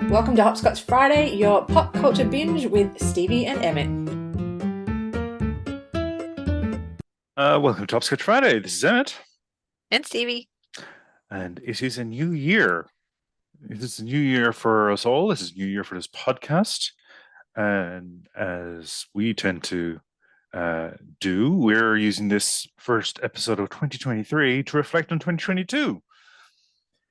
Welcome to Hopscotch Friday, your pop culture binge with Stevie and Emmett. Welcome to Top Sketch Friday. This is Emmett, And Stevie. and it is a new year. It is a new year for us all. This is a new year for this podcast. And as we tend to uh, we're using this first episode of 2023 to reflect on 2022.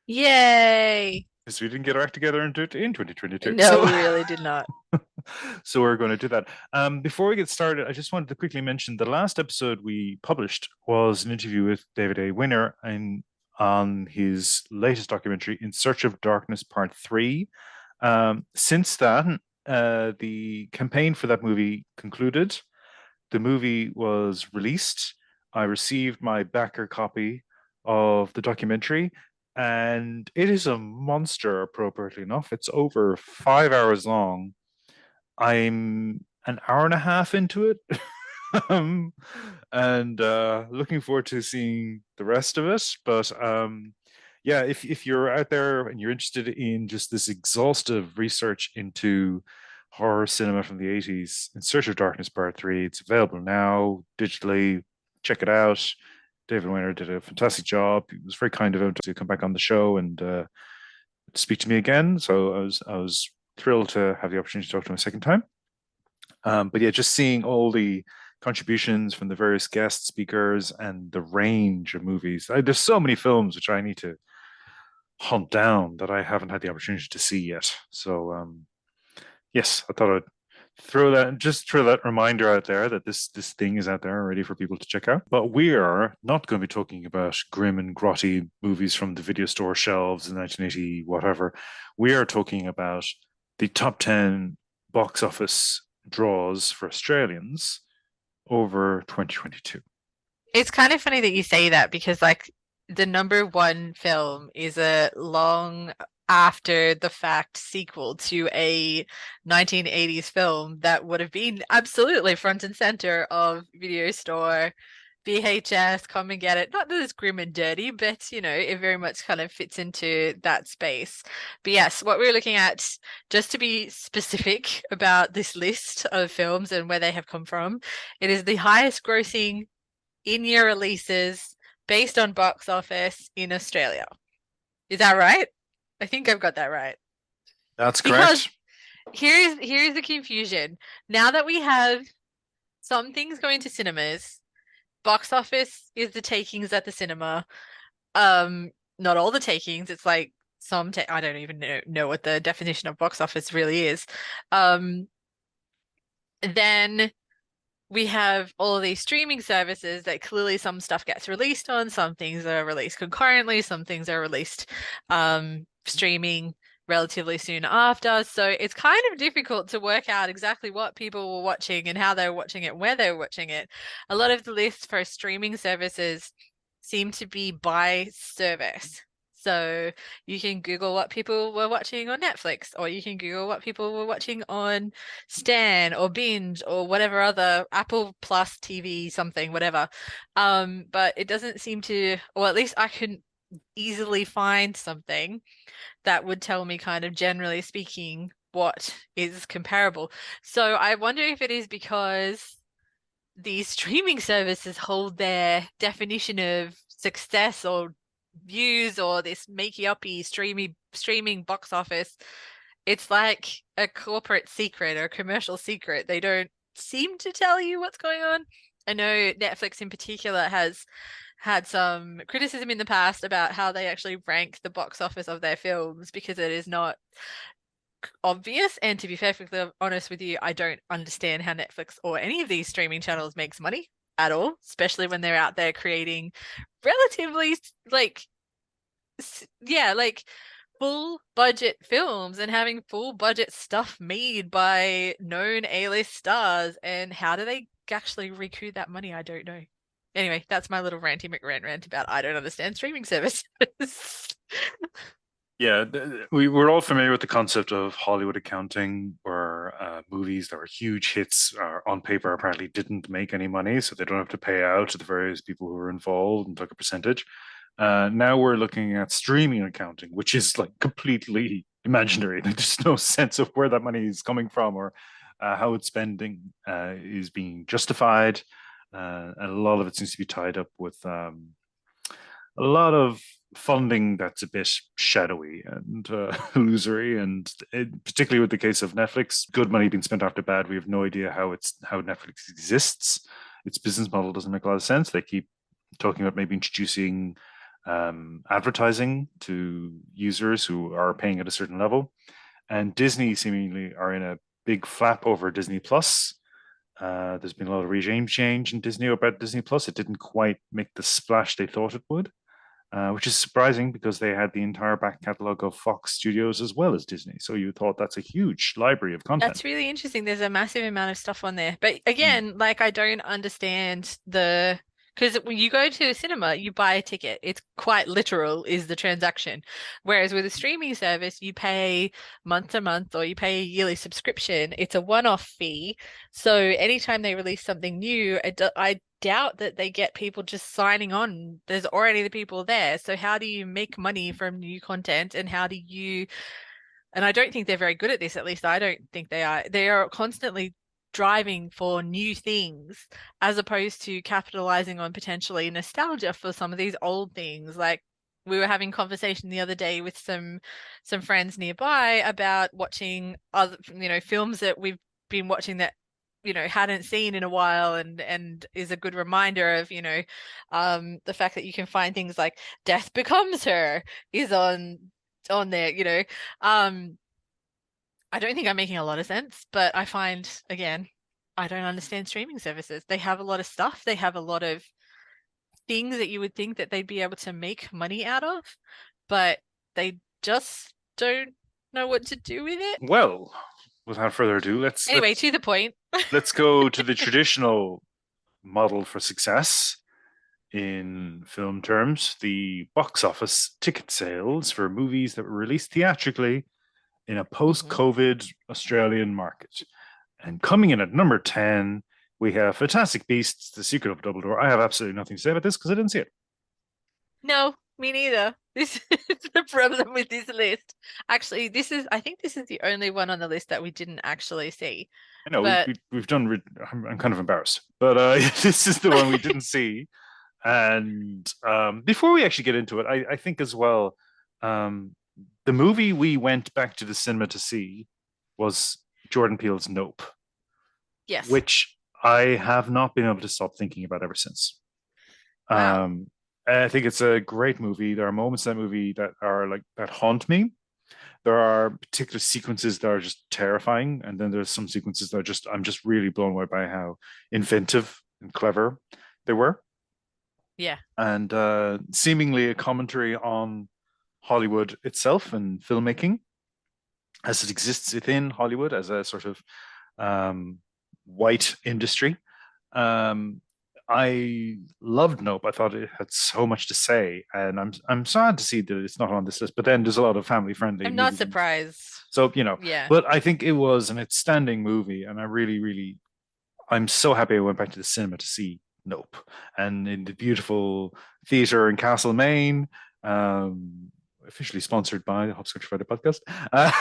Yay! Because we didn't get our act together and do it in 2022. No, we really did not. So we're going to do that. Before we get started, I just wanted to quickly mention the last episode we published was an interview with David A. Winner on his latest documentary, In Search of Darkness Part 3. Since then, the campaign for that movie concluded. The movie was released. I received my backer copy of the documentary, and it is a monster, appropriately enough. It's over 5 hours long. I'm an hour and a half into it. um, and looking forward to seeing the rest of it. But yeah, if you're out there and you're interested in just this exhaustive research into horror cinema from the 80s, In Search of Darkness Part 3, it's available now digitally. Check it out. David Weiner did a fantastic job. He was very kind of him to come back on the show and speak to me again. So I was thrilled to have the opportunity to talk to him a second time. But yeah, just seeing all the contributions from the various guest speakers and the range of movies. There's so many films which I need to hunt down that I haven't had the opportunity to see yet. So yes, I thought I'd throw that reminder out there that this thing is out there ready for people to check out. But we are not going to be talking about grim and grotty movies from the video store shelves in 1980, whatever. We are talking about the top 10 box office draws for Australians over 2022. It's kind of funny that you say that because, like, the number one film is a long after the fact sequel to a 1980s film that would have been absolutely front and center of video store VHS, come and get it. Not that it's grim and dirty, but it very much kind of fits into that space. But yes, what we're looking at, just to be specific about this list of films and where they have come from, it is the highest grossing in-year releases based on box office in Australia. Is that right? I think I've got that right. That's Because correct. here's the confusion. Now that we have some things going to cinemas, box office is the takings at the cinema. Not all the takings. It's like some. I don't even know what the definition of box office really is. Then we have all of these streaming services that clearly some stuff gets released on, some things are released concurrently, some things are released streaming relatively soon after. So it's kind of difficult to work out exactly what people were watching and how they were watching it, where they were watching it. A lot of the lists for streaming services seem to be by service. So you can Google what people were watching on Netflix, or you can Google what people were watching on Stan or Binge or whatever other Apple Plus TV something, whatever. But it doesn't seem to, or at least I couldn't easily find something that would tell me, kind of generally speaking, what is comparable. So I wonder if it is because these streaming services hold their definition of success or views or this makey-uppy streaming box office. It's like a corporate secret or a commercial secret. They don't seem to tell you what's going on. I know Netflix in particular has had some criticism in the past about how they actually rank the box office of their films because it is not obvious. And to be perfectly honest with you, I don't understand how Netflix or any of these streaming channels makes money at all, especially when they're out there creating relatively like full budget films and having full budget stuff made by known A-list stars. And how do they actually recoup that money? I don't know. Anyway, that's my little ranty McRant rant about I don't understand streaming services. Yeah, we're all familiar with the concept of Hollywood accounting, where movies that were huge hits on paper apparently didn't make any money, so they don't have to pay out to the various people who were involved and took a percentage. Now we're looking at streaming accounting, which is like completely imaginary. There's no sense of where that money is coming from or how it's spending is being justified. And a lot of it seems to be tied up with a lot of funding that's a bit shadowy and illusory, and particularly with the case of Netflix, good money being spent after bad. We have no idea how Netflix exists. Its business model doesn't make a lot of sense. They keep talking about maybe introducing advertising to users who are paying at a certain level, and Disney seemingly are in a big flap over Disney Plus. There's been a lot of regime change in Disney about Disney Plus. It didn't quite make the splash they thought it would. Which is surprising because they had the entire back catalogue of Fox Studios as well as Disney. So you thought that's a huge library of content. That's really interesting. There's a massive amount of stuff on there. But Mm. again, like I don't understand because when you go to a cinema, you buy a ticket. It's quite literal is the transaction. Whereas with a streaming service, you pay month to month or you pay a yearly subscription. It's a one-off fee. So anytime they release something new, I doubt that they get people just signing on. There's already the people there. So how do you make money from new content, and how do you, and I don't think they're very good at this, at least I don't think they are. They are constantly driving for new things as opposed to capitalizing on potentially nostalgia for some of these old things. Like we were having conversation the other day with some friends nearby about watching other, films that we've been watching that hadn't seen in a while, and is a good reminder of the fact that you can find things like Death Becomes Her is on there. I don't think I'm making a lot of sense, but I find, again, I don't understand streaming services. They have a lot of stuff. They have a lot of things that you would think that they'd be able to make money out of, but they just don't know what to do with it. Well, without further ado, Anyway, to the point. let's go to the traditional model for success in film terms, the box office ticket sales for movies that were released theatrically in a post-COVID Australian market. And coming in at number 10, we have Fantastic Beasts: The Secret of Dumbledore. I have absolutely nothing to say about this because I didn't see it. No, me neither. This is the problem with this list. Actually, I think this is the only one on the list that we didn't actually see. I know But we've done. I'm kind of embarrassed, but this is the one we didn't see. And before we actually get into it, I think as well, the movie we went back to the cinema to see was Jordan Peele's Nope, yes. which I have not been able to stop thinking about ever since. Wow. I think it's a great movie. There are moments in that movie that are like that haunt me. There are particular sequences that are just terrifying, and then there's some sequences that are I'm just really blown away by how inventive and clever they were. Yeah. And seemingly a commentary on Hollywood itself and filmmaking as it exists within Hollywood as a sort of white industry. I loved Nope. I thought it had so much to say, and I'm sad to see that it's not on this list. But then there's a lot of family friendly. I'm not surprised. So Yeah. But I think it was an outstanding movie, and I really, I'm so happy I went back to the cinema to see Nope, and in the beautiful theater in Castlemaine. Officially sponsored by the Hopscotch Friday podcast. I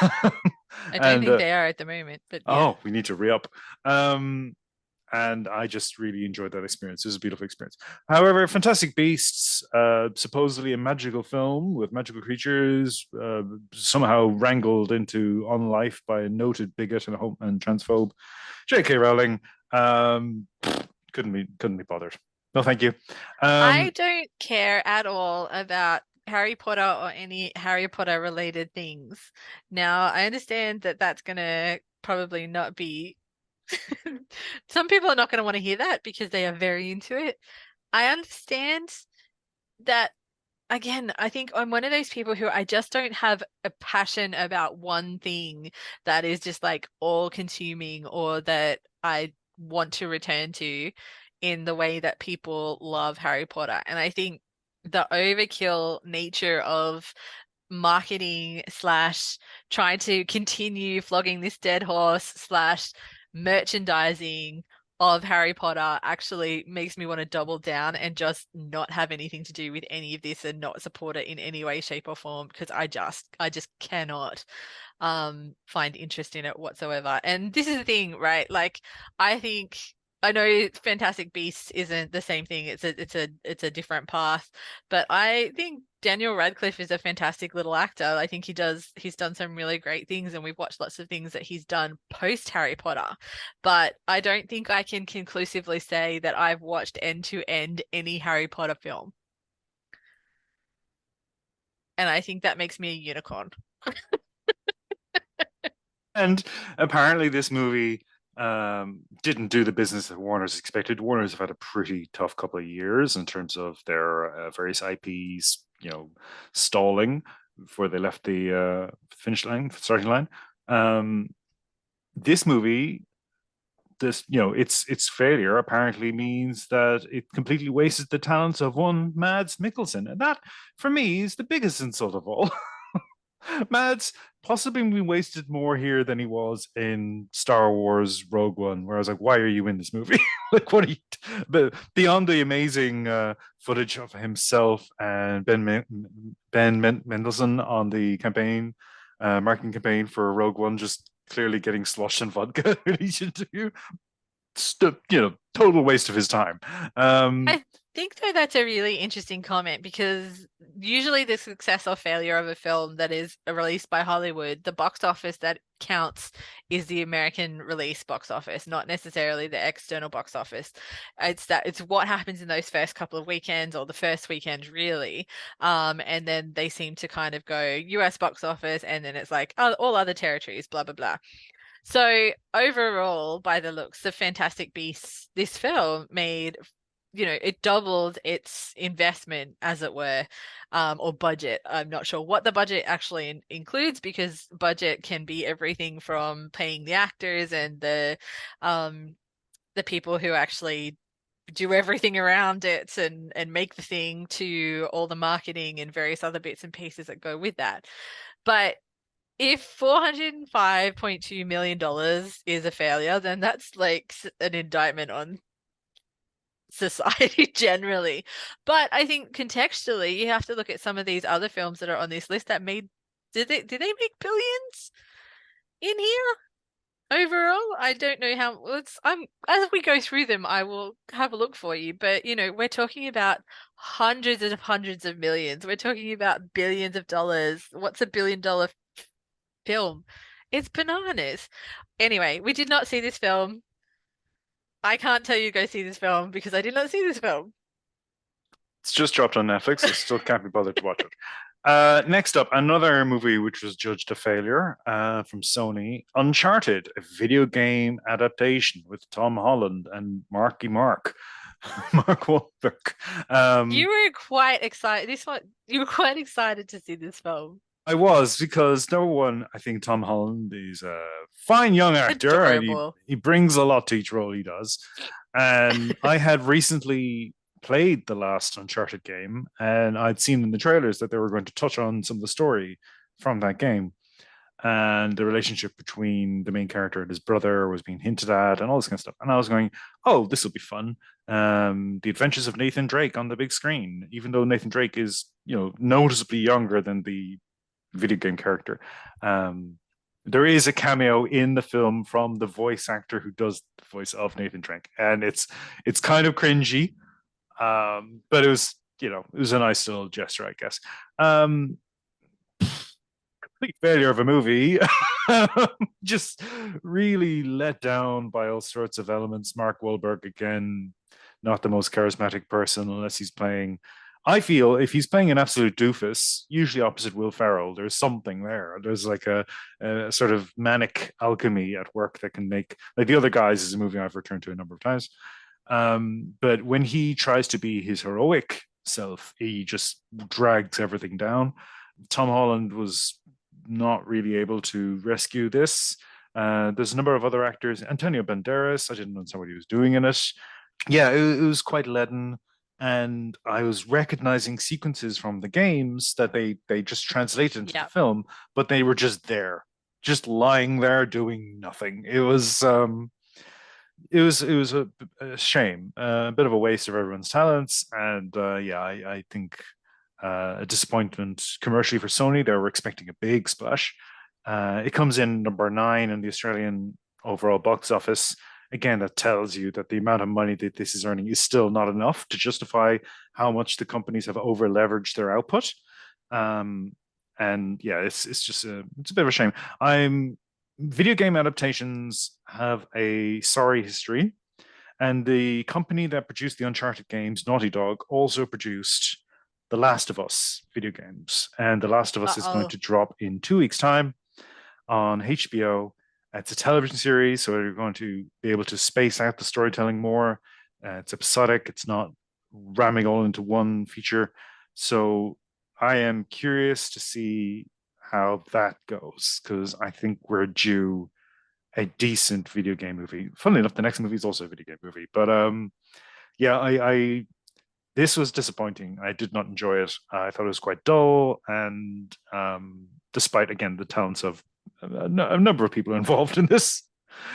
don't think they are at the moment, but yeah. Oh, we need to re-up. And I just really enjoyed that experience. It was a beautiful experience. However, Fantastic Beasts, supposedly a magical film with magical creatures, somehow wrangled into on life by a noted bigot and transphobe, J.K. Rowling. Couldn't be bothered. No, thank you. I don't care at all about Harry Potter or any Harry Potter related things. Now, I understand that that's going to probably not be some people are not going to want to hear that because they are very into it. I understand that. Again, I think I'm one of those people who I just don't have a passion about one thing that is just like all consuming or that I want to return to in the way that people love Harry Potter. And I think the overkill nature of marketing / trying to continue flogging this dead horse / merchandising of Harry Potter actually makes me want to double down and just not have anything to do with any of this and not support it in any way, shape, or form, because I just cannot find interest in it whatsoever. And this is the thing, right? Like, I know Fantastic Beasts isn't the same thing. It's a different path, but I think Daniel Radcliffe is a fantastic little actor. I think he's done some really great things, and we've watched lots of things that he's done post Harry Potter. But I don't think I can conclusively say that I've watched end to end any Harry Potter film. And I think that makes me a unicorn. And apparently this movie didn't do the business that Warner's expected. Warner's have had a pretty tough couple of years in terms of their various IPs, stalling before they left the starting line. This movie, its failure apparently means that it completely wasted the talents of one Mads Mikkelsen, and that, for me, is the biggest insult of all. Mads possibly been wasted more here than he was in Star Wars Rogue One, where I was like, why are you in this movie? Like, what are you? But beyond the amazing footage of himself and Ben Mendelsohn on the campaign, marketing campaign for Rogue One, just clearly getting sloshed in vodka in each interview, total waste of his time. I think though that's a really interesting comment, because usually the success or failure of a film that is released by Hollywood, the box office that counts is the American release box office, not necessarily the external box office. It's what happens in those first couple of weekends, or the first weekend really, and then they seem to kind of go US box office, and then it's like, oh, all other territories, blah blah blah. So overall, by the looks of Fantastic Beasts, this film made, it doubled its investment, as it were, or budget. I'm not sure what the budget actually includes, because budget can be everything from paying the actors and the people who actually do everything around it and make the thing, to all the marketing and various other bits and pieces that go with that. But if $405.2 million is a failure, then that's like an indictment on society generally. But I think contextually, you have to look at some of these other films that are on this list that did they make billions in here? Overall, I don't know how. As we go through them, I will have a look for you. But we're talking about hundreds of millions. We're talking about billions of dollars. What's $1 billion film? It's bananas. Anyway, we did not see this film. I can't tell you go see this film because I did not see this film. It's just dropped on Netflix. I still can't be bothered to watch it. Next up, another movie which was judged a failure from Sony, Uncharted, a video game adaptation with Tom Holland and Mark Wahlberg. You were quite excited. You were quite excited to see this film. I was, because number one, I think Tom Holland is a fine young actor, and he brings a lot to each role he does. And I had recently played the last Uncharted game, and I'd seen in the trailers that they were going to touch on some of the story from that game, and the relationship between the main character and his brother was being hinted at, and all this kind of stuff. And I was going, oh, this will be fun. The adventures of Nathan Drake on the big screen, even though Nathan Drake is, noticeably younger than the video game character. There is a cameo in the film from the voice actor who does the voice of Nathan Drake, and it's kind of cringy, but it was a nice little gesture, I guess. Complete failure of a movie. Just really let down by all sorts of elements. Mark Wahlberg, again, not the most charismatic person, unless he's playing, I feel, if he's playing an absolute doofus, usually opposite Will Ferrell, there's something there. There's like a sort of manic alchemy at work that can make, like The Other Guys is a movie I've returned to a number of times. But when he tries to be his heroic self, he just drags everything down. Tom Holland was not really able to rescue this. There's a number of other actors. Antonio Banderas, I didn't understand what he was doing in it. Yeah, it was quite leaden. And I was recognizing sequences from the games that they just translated into the film, but they were just there, just lying there doing nothing. It was it was a shame, a bit of a waste of everyone's talents, and yeah, I think a disappointment commercially for Sony. They were expecting a big splash. It comes in number 9 in the Australian overall box office. Again, that tells you that the amount of money that this is earning is still not enough to justify how much the companies have over leveraged their output. Um, and yeah, it's just it's a bit of a shame. I'm Video game adaptations have a sorry history, and the company that produced the Uncharted games, Naughty Dog, also produced The Last of Us video games. And The Last of Us is going Uh-oh. to drop in 2 weeks' time on HBO. It's a television series, so you're going to be able to space out the storytelling more. It's episodic, it's not ramming all into one feature. So I am curious to see how that goes because I think we're due a decent video game movie. Funnily enough, the next movie is also a video game movie. But yeah, I this was disappointing. I did not enjoy it. I thought it was quite dull, and despite again the talents of a number of people involved in this.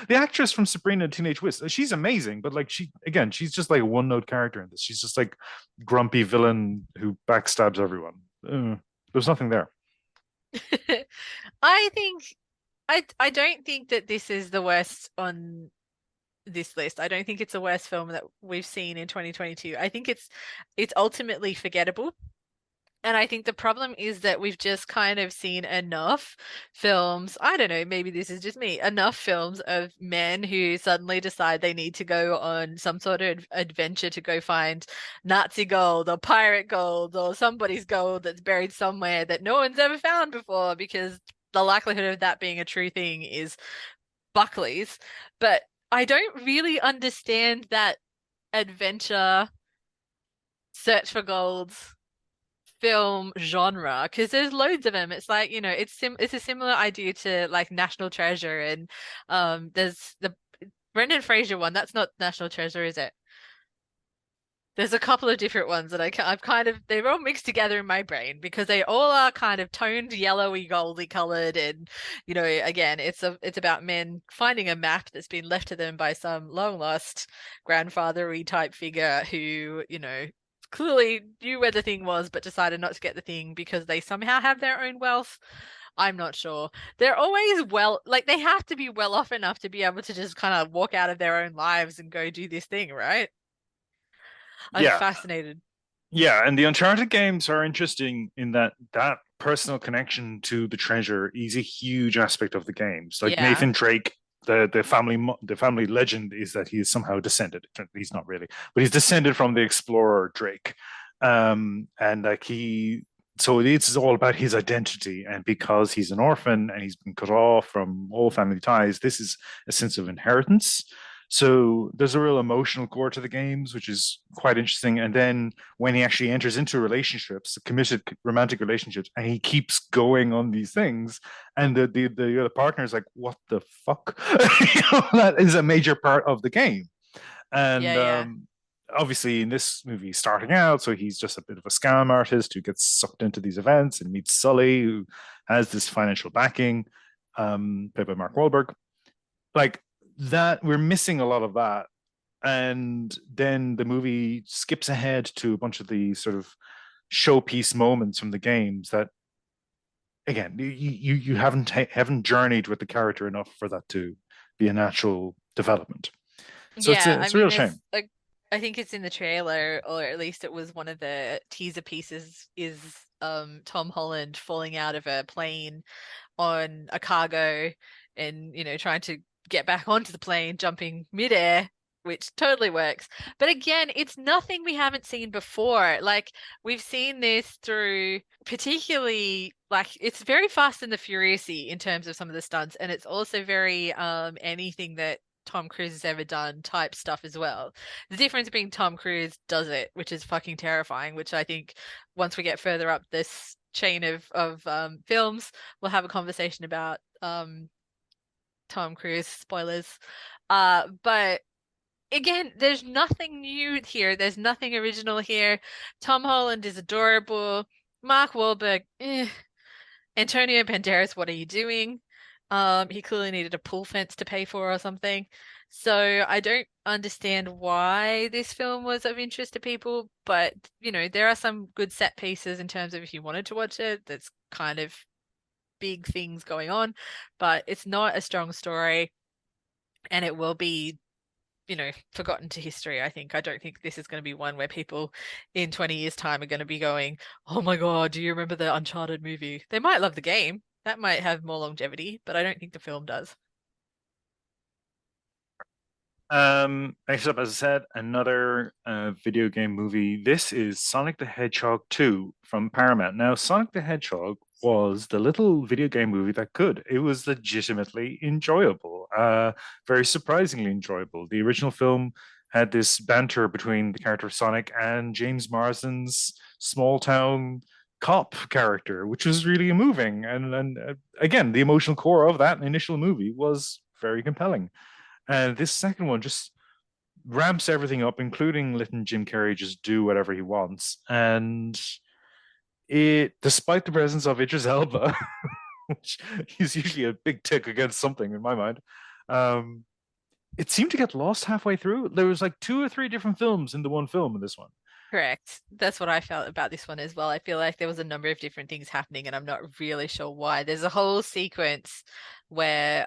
The actress from Sabrina Teenage Witch, she's amazing, but like she's just like a one-note character in this. She's just like grumpy villain who backstabs everyone. There's nothing there. I think I don't think that this is the worst on this list. I don't think it's the worst film that we've seen in 2022. I think it's ultimately forgettable. And I think the problem is that we've just kind of seen enough films. I don't know, maybe this is just me. Enough films of men who suddenly decide they need to go on some sort of adventure to go find Nazi gold or pirate gold or somebody's gold that's buried somewhere that no one's ever found before because the likelihood of that being a true thing is Buckley's. But I don't really understand that adventure search for golds film genre because there's loads of them. It's like, it's a similar idea to like National Treasure and there's the Brendan Fraser one. That's not National Treasure, is it? There's a couple of different ones that I've kind of, they're all mixed together in my brain because they all are kind of toned yellowy, goldy colored. And, again, it's about men finding a map that's been left to them by some long lost grandfathery type figure who, clearly knew where the thing was, but decided not to get the thing because they somehow have their own wealth. I'm not sure. They're always they have to be well off enough to be able to just kind of walk out of their own lives and go do this thing, right? I'm Yeah, fascinated. yeah, and the Uncharted games are interesting in that personal connection to the treasure is a huge aspect of the games. Like Yeah. Nathan Drake, the family legend is that he is somehow descended. He's not really, but he's descended from the explorer Drake, and like so it's all about his identity, and because he's an orphan and he's been cut off from all family ties, this is a sense of inheritance. So there's a real emotional core to the games, which is quite interesting. And then when he actually enters into relationships, committed romantic relationships, and he keeps going on these things, and the other partner is like, "What the fuck?" That is a major part of the game. And Yeah, yeah. obviously, in this movie, he's starting out, so he's just a bit of a scam artist who gets sucked into these events and meets Sully, who has this financial backing, played by Mark Wahlberg. Like that, we're missing a lot of that, and then the movie skips ahead to a bunch of the sort of showpiece moments from the games that again you haven't journeyed with the character enough for that to be a natural development. So Yeah, I it's a mean, real there's shame. like, I think it's in the trailer, or at least it was one of the teaser pieces, is Tom Holland falling out of a plane on a cargo and, trying to get back onto the plane, jumping midair, which totally works. But again, it's nothing we haven't seen before. Like, we've seen this through particularly, like, it's very Fast and the Furious-y in terms of some of the stunts, and it's also very anything that Tom Cruise has ever done type stuff as well. The difference being Tom Cruise does it, which is fucking terrifying, which I think once we get further up this chain of films, we'll have a conversation about Tom Cruise spoilers. But again, there's nothing new here. There's nothing original here. Tom Holland is adorable. Mark Wahlberg, Antonio Banderas, what are you doing? He clearly needed a pool fence to pay for or something. So I don't understand why this film was of interest to people, but there are some good set pieces in terms of if you wanted to watch it, that's kind of big things going on, but it's not a strong story and it will be, forgotten to history, I think. I don't think this is going to be one where people in 20 years' time are going to be going, oh my God, do you remember the Uncharted movie? They might love the game. That might have more longevity, but I don't think the film does. Next up, as I said, another video game movie. This is Sonic the Hedgehog 2 from Paramount. Now, Sonic the Hedgehog was the little video game movie that could. It was legitimately enjoyable, very surprisingly enjoyable. The original film had this banter between the character of Sonic and James Marsden's small town cop character, which was really moving. And again, the emotional core of that initial movie was very compelling. And this second one just ramps everything up, including letting Jim Carrey just do whatever he wants. And despite the presence of Idris Elba, which he's usually a big tick against something in my mind, um, it seemed to get lost halfway through. There was like 2 or 3 different films in the one film in this one. Correct. That's what I felt about this one as well. I feel like there was a number of different things happening and I'm not really sure why. There's a whole sequence where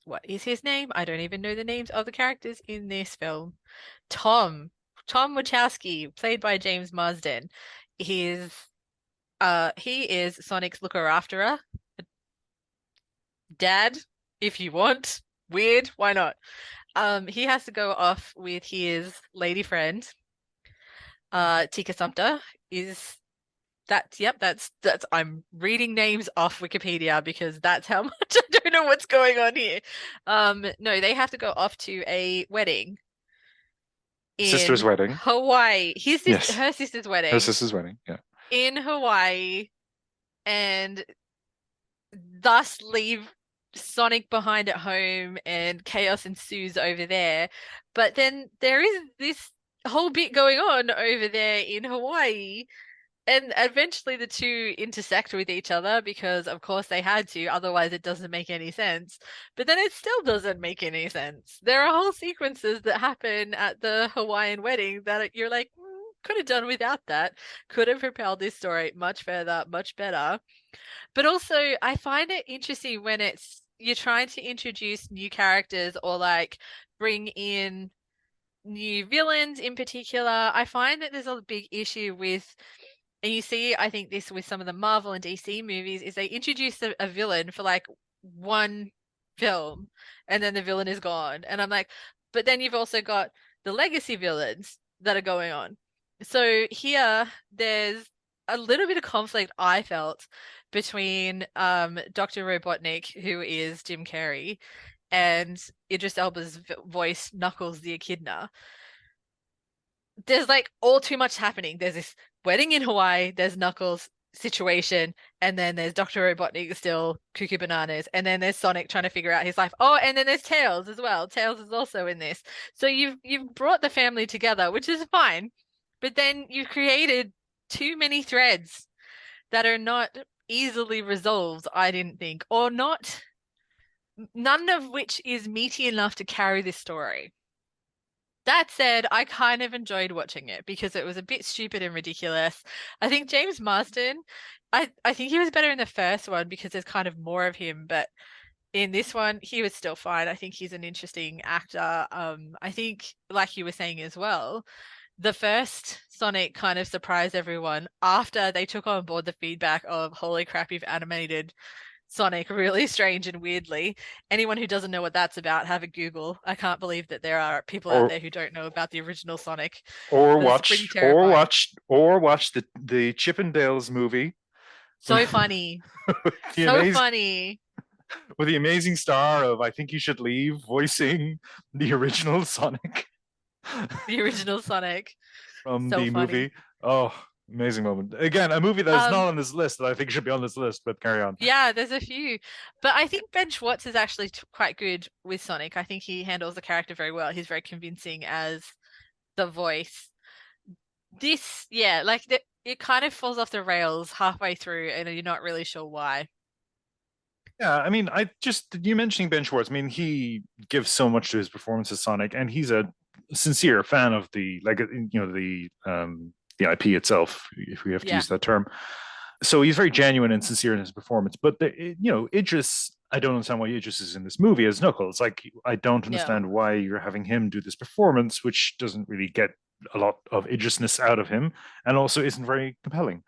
what is his name? I don't even know the names of the characters in this film. Tom Wachowski, played by James Marsden, he is Sonic's looker afterer, dad, if you want. Weird, why not? He has to go off with his lady friend. Tika Sumpter is yep, that's I'm reading names off Wikipedia because that's how much I don't know what's going on here. No, they have to go off to a wedding Sister's in wedding. Hawaii. Yes. Her sister's wedding. Her sister's wedding, yeah. In Hawaii, and thus leave Sonic behind at home and chaos ensues over there. But then there is this whole bit going on over there in Hawaii. And eventually the two intersect with each other because, of course, they had to. Otherwise, it doesn't make any sense. But then it still doesn't make any sense. There are whole sequences that happen at the Hawaiian wedding that you're like, could have done without that. Could have propelled this story much further, much better. But also, I find it interesting when you're trying to introduce new characters or like bring in new villains in particular. I find that there's a big issue with, and you see, I think this with some of the Marvel and DC movies, is they introduce a villain for like one film and then the villain is gone. And I'm like, but then you've also got the legacy villains that are going on. So here there's a little bit of conflict I felt between Dr. Robotnik, who is Jim Carrey, and Idris Elba's voice, Knuckles the Echidna. There's like all too much happening. There's this wedding in Hawaii, there's Knuckles situation, and then there's Dr. Robotnik still cuckoo bananas, and then there's Sonic trying to figure out his life. Oh, and then there's Tails as well. Tails is also in this. So you've brought the family together, which is fine, but then you've created too many threads that are not easily resolved, I didn't think, or not, none of which is meaty enough to carry this story. That said, I kind of enjoyed watching it because it was a bit stupid and ridiculous. I think James Marsden, I think he was better in the first one because there's kind of more of him, but in this one, he was still fine. I think he's an interesting actor. I think, like you were saying as well, the first Sonic kind of surprised everyone after they took on board the feedback of, holy crap, you've animated Sonic really strange and weirdly. Anyone who doesn't know what that's about, have a Google. I can't believe that there are people out there who don't know about the original Sonic. Or watch the Chippendales movie. So funny. So funny. With the amazing star of I Think You Should Leave voicing the original Sonic. The original Sonic. From the movie. Oh, amazing moment. Again, a movie that's not on this list that I think should be on this list, but carry on. Yeah, there's a few. But I think Ben Schwartz is actually quite good with Sonic. I think he handles the character very well. He's very convincing as the voice. This, yeah, like it kind of falls off the rails halfway through and you're not really sure why. Yeah, I mean, you mentioning Ben Schwartz. I mean, he gives so much to his performance as Sonic, and he's a sincere fan of the IP itself, if we have to Yeah. use that term. So he's very genuine and sincere in his performance. But Idris, I don't understand why Idris is in this movie as Knuckles. Like, I don't No. understand why you're having him do this performance, which doesn't really get a lot of Idrisness out of him, and also isn't very compelling.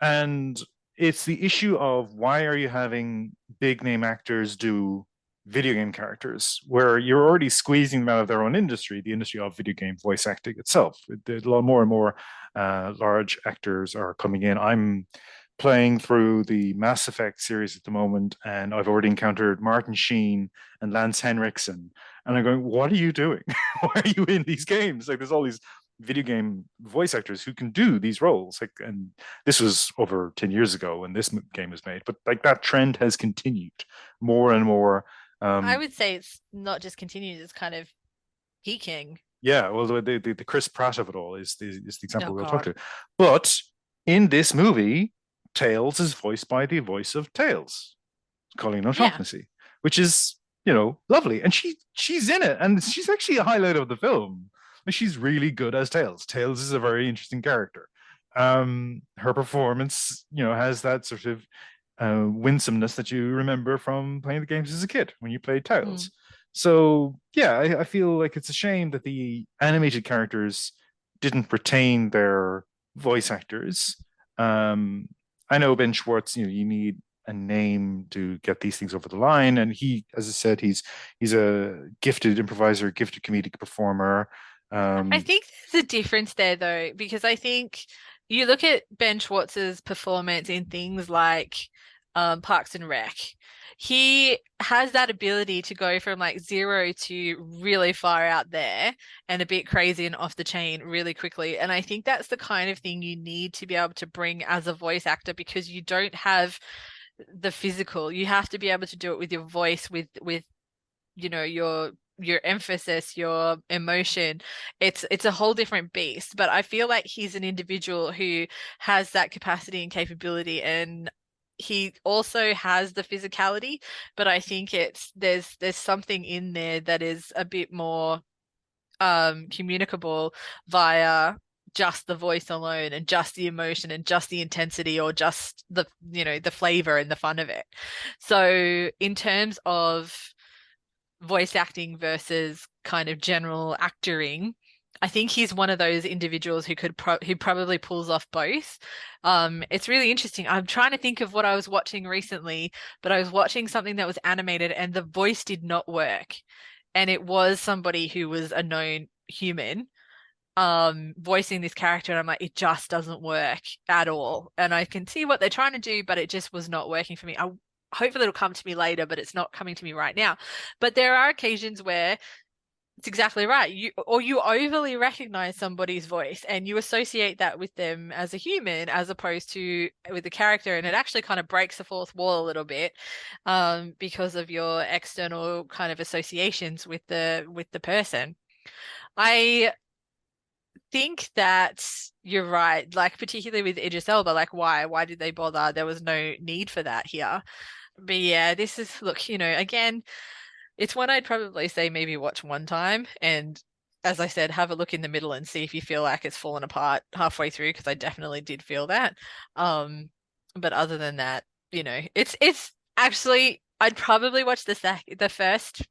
And it's the issue of, why are you having big name actors do video game characters where you're already squeezing them out of their own industry, the industry of video game voice acting itself. A lot more and more large actors are coming in. I'm playing through the Mass Effect series at the moment, and I've already encountered Martin Sheen and Lance Henriksen. And I'm going, what are you doing? Why are you in these games? Like, there's all these video game voice actors who can do these roles. Like, and this was over 10 years ago when this game was made, but like, that trend has continued more and more. I would say it's not just continued, it's kind of peaking. Yeah, well, the Chris Pratt of it all is the example Oh we'll talk God. to. But in this movie, Tails is voiced by the voice of Tails, Colleen Yeah. O'Shaughnessy, which is, lovely. And she's in it, and she's actually a highlight of the film. Like, she's really good as Tails. Tails is a very interesting character. Her performance, has that sort of winsomeness that you remember from playing the games as a kid when you played Tails. Mm. So yeah, I feel like it's a shame that the animated characters didn't retain their voice actors. Um, I know Ben Schwartz, you need a name to get these things over the line, and he, as I said, he's a gifted improviser, gifted comedic performer. I Um, think there's a difference there though, because I think you look at Ben Schwartz's performance in things like Parks and Rec. He has that ability to go from like zero to really far out there and a bit crazy and off the chain really quickly. And I think that's the kind of thing you need to be able to bring as a voice actor, because you don't have the physical. You have to be able to do it with your voice, with your emphasis, your emotion. It's a whole different beast. But I feel like he's an individual who has that capacity and capability, and he also has the physicality. But I think there's something in there that is a bit more communicable via just the voice alone, and just the emotion, and just the intensity, or just the flavor and the fun of it. So in terms of voice acting versus kind of general actoring, I think he's one of those individuals who probably pulls off both. It's really interesting. I'm trying to think of what I was watching recently, but I was watching something that was animated and the voice did not work. And it was somebody who was a known human voicing this character, and I'm like, it just doesn't work at all. And I can see what they're trying to do, but it just was not working for me. Hopefully it'll come to me later, but it's not coming to me right now. But there are occasions where it's exactly right. You overly recognize somebody's voice and you associate that with them as a human, as opposed to with the character, and it actually kind of breaks the fourth wall a little bit, because of your external kind of associations with the person. I think that you're right, like particularly with Idris Elba, like why did they bother? There was no need for that here. But yeah, this is, look, again, it's one I'd probably say maybe watch one time, and as I said, have a look in the middle and see if you feel like it's fallen apart halfway through, because I definitely did feel that. But other than that, it's actually, I'd probably watch the first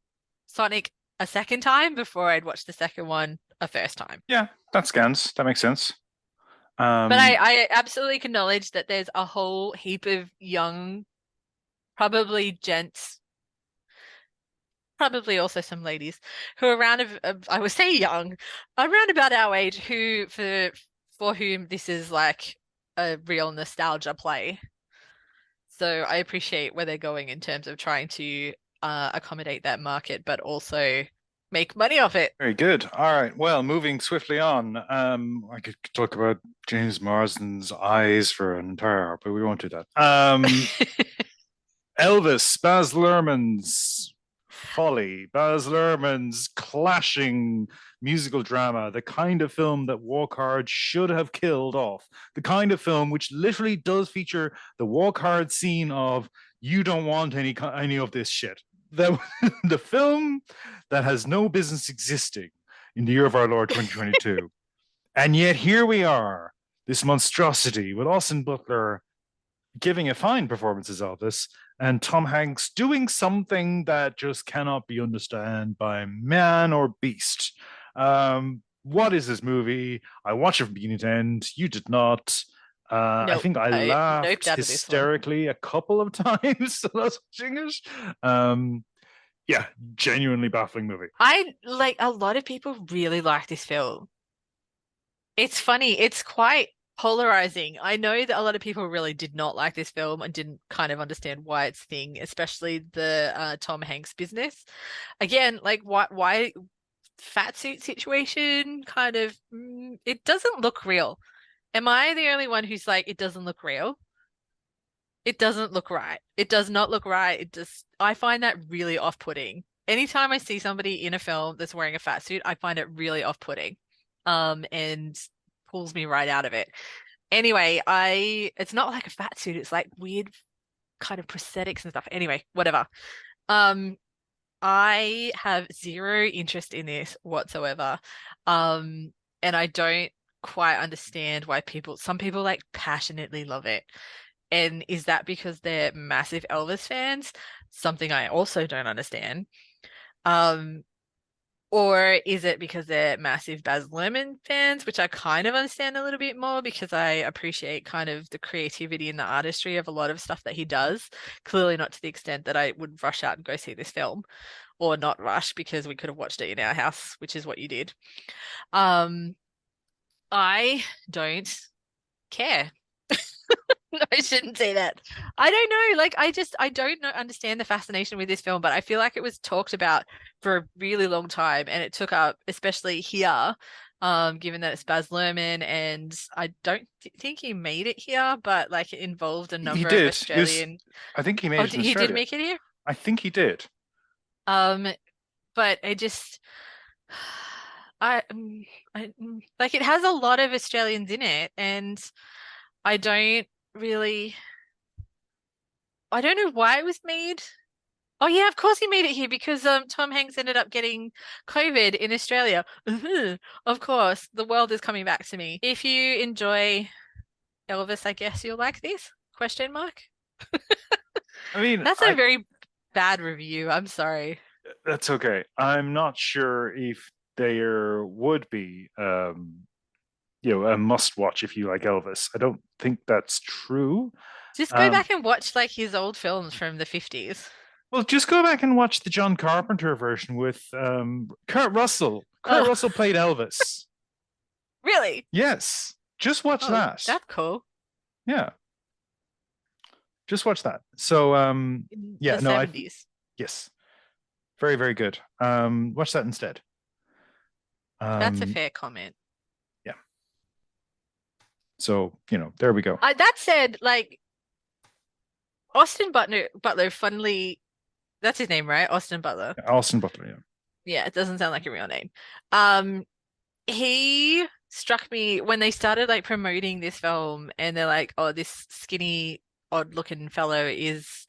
Sonic a second time before I'd watch the second one a first time. yeah, that scans. That makes sense. But I absolutely acknowledge that there's a whole heap of young, probably gents, probably also some ladies who are around I would say young, around about our age, who for whom this is like a real nostalgia play. So I appreciate where they're going in terms of trying to accommodate that market, but also make money off it. Very good. All right. Well, moving swiftly on. I could talk about James Marsden's eyes for an entire hour, but we won't do that. Elvis, Baz Luhrmann's Folly, Baz Luhrmann's clashing musical drama, the kind of film that Walk Hard should have killed off, the kind of film which literally does feature the Walk Hard scene of you don't want any of this shit. The film that has no business existing in the year of our Lord 2022. And yet here we are, this monstrosity with Austin Butler giving a fine performance as Elvis and Tom Hanks doing something that just cannot be understood by man or beast. What is this movie? I watched it from beginning to end. You did not. I Nope. think I I laughed noped out of this one. hysterically a couple of times when I was watching it. Yeah, genuinely baffling movie. I like a lot of people really like this film. It's funny, it's quite polarizing. I know that a lot of people really did not like this film and didn't kind of understand why it's thing, especially the Tom Hanks business. Again, like why fat suit situation kind of it doesn't look real. Am I the only one who's like it doesn't look real? It doesn't look right. It does not look right. I find that really off-putting. Anytime I see somebody in a film that's wearing a fat suit, I find it really off-putting. And pulls me right out of it. Anyway, it's not like a fat suit, it's like weird kind of prosthetics and stuff. Anyway, whatever. I have zero interest in this whatsoever. And I don't quite understand why some people like passionately love it. And is that because they're massive Elvis fans? Something I also don't understand. Or is it because they're massive Baz Luhrmann fans, which I kind of understand a little bit more because I appreciate kind of the creativity and the artistry of a lot of stuff that he does. Clearly not to the extent that I would rush out and go see this film, or not rush because we could have watched it in our house, which is what you did. I don't care. I shouldn't say that. I don't know. Like, I don't understand the fascination with this film, but I feel like it was talked about for a really long time, and it took up, especially here, given that it's Baz Luhrmann, and I don't think he made it here, but like it involved a number of Australian. I think he made it in he Australia. did make it here. I think he did. But it just, I like it has a lot of Australians in it, and I don't know why it was made. Oh yeah, of course he made it here because Tom Hanks ended up getting COVID in Australia. Of course, the world is coming back to me. If you enjoy Elvis, I guess you'll like this? Question mark. I mean, that's a very bad review. I'm sorry. That's okay. I'm not sure if there would be a must watch if you like Elvis. I don't think that's true. Just go back and watch like his old films from the 50s. Well, just go back and watch the John Carpenter version with Kurt Russell. Kurt Russell played Elvis. Really? Yes. Just watch that. That's cool. Yeah. Just watch that. So yeah, the 70s. Yes. Very, very good. Watch that instead. That's a fair comment. Yeah. So, there we go. That said, like Austin Butler, funnily, that's his name, right? Austin Butler. Austin Butler, yeah. Yeah, it doesn't sound like a real name. He struck me when they started like promoting this film, and they're like, "Oh, this skinny, odd-looking fellow is